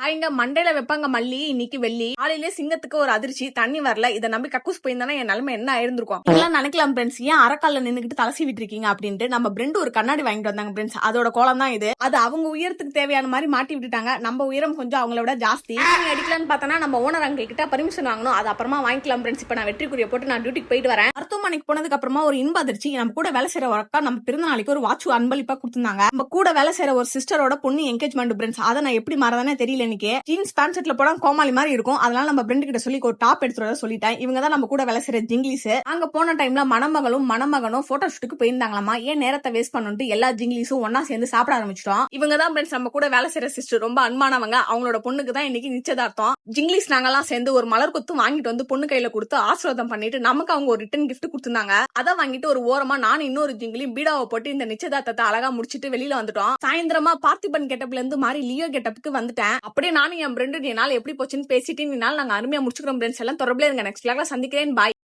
இங்க மண்டையில வைப்பாங்க மல்லி, இன்னைக்கு வெள்ளி. காலையிலே சிங்கத்துக்கு ஒரு அதிர்ச்சி, தண்ணி வரல. இதை நம்பி கக்கூஸ் போயிருந்தானா என் நிலைமை என்ன ஆயிருந்திருக்கும். இதெல்லாம் நினைக்கலாம் ஃப்ரெண்ட்ஸ். ஏன் அரைக்கால நின்னுக்கிட்டு தலை சீவிட்டு இருக்கீங்க அப்படின்ட்டு. நம்ம பிரெண்ட் ஒரு கண்ணாடி வாங்கிட்டு வந்தாங்க ஃப்ரெண்ட்ஸ். அதோட கோலம் தான் இது. அது அவங்க உயரத்துக்கு தேவையான மாதிரி மாட்டி விட்டுட்டாங்க. நம்ம உயரம் கொஞ்சம் அவங்கள விட ஜாஸ்தி. அடிக்கலான்னு பார்த்தனா நம்ம ஓனர் அங்க கிட்ட பர்மிஷன் வாங்கணும். அது அப்புறமா வாங்கிக்கலாம் ஃப்ரெண்ட்ஸ். இப்ப நான் வெற்றிக்குரிய போட்டு நான் டியூட்டிக்கு போயிட்டு வரேன். மருத்துவமனைக்கு போனதுக்கு அப்புறமா ஒரு இன்ப அதிர்ச்சி. நம்ம கூட வேலை செய்யற ஒர்க்கா நம்ம பிறந்த நாளைக்கு ஒரு வாட்ச் அன்பளிப்பா கொடுத்திருந்தாங்க. நம்ம கூட வேலை செய்யற ஒரு சிஸ்டரோட பொண்ணு என்கேஜ்மெண்ட் ஃப்ரெண்ட்ஸ். அதை நான் எப்படி மாறதானே தெரியல. இன்னைக்கு ஜீன்ஸ் பேண்ட் செட்ல போட கோமாளி மாதிரி இருக்கும். அதனால நம்ம ஃப்ரெண்ட் கிட்ட சொல்லி ஒரு டாப் எடுத்துறத சொல்லிட்டேன். இவங்க தான் நம்ம கூட வேலை செய்யற ஜிங்கிலிஸ். அங்க போன டைம்ல மணமகளும் மணமகனும் போட்டோ ஷூட்டுக்கு போயிருந்தாங்களாமா. ஏன் நேரத்தை வேஸ்ட் பண்ணிட்டு எல்லா ஜிங்கிலிஸும் ஒன்னா சேர்ந்து சாப்பிட ஆரம்பிச்சிட்டோம். இவங்க தான் ஃப்ரெண்ட்ஸ் நம்ம கூட வேலை செய்யற சிஸ்டர். ரொம்ப அன்பானவங்க. அவங்களோட பொண்ணுக்கு தான் இன்னைக்கு நிச்சயதார்த்தம். ஜிங்கிலிஸ் நாங்கெல்லாம் சேர்ந்து ஒரு மலர் கொத்து வாங்கிட்டு வந்து பொண்ணு கையில கொடுத்து ஆசீர்வாதம் பண்ணிட்டு நமக்கு அவங்க ஒரு ரிட்டன் கிஃப்ட் கொடுத்திருந்தாங்க. அதை வாங்கிட்டு ஒரு ஓரமா நான் இன்னொரு ஜிங்கிலையும் பீடாவை போட்டு இந்த நிச்சயதார்த்தத்தை அழகா முடிச்சிட்டு வெளியில வந்துட்டோம். சாயந்தரமா பார்த்திபன் கெட்டப்ல இருந்து மாறி லியோ கெட்டப்புக்கு வந்துட்டேன். அப்படியே நானும் என் ஃப்ரெண்டு என்னால எப்படி போச்சுன்னு பேசிட்டு நாங்க அருமையா முடிச்சுக்கிறோம். எல்லாம் தொடர்பில் இருங்க. நெக்ஸ்ட் சந்திக்கிறேன். பாய்.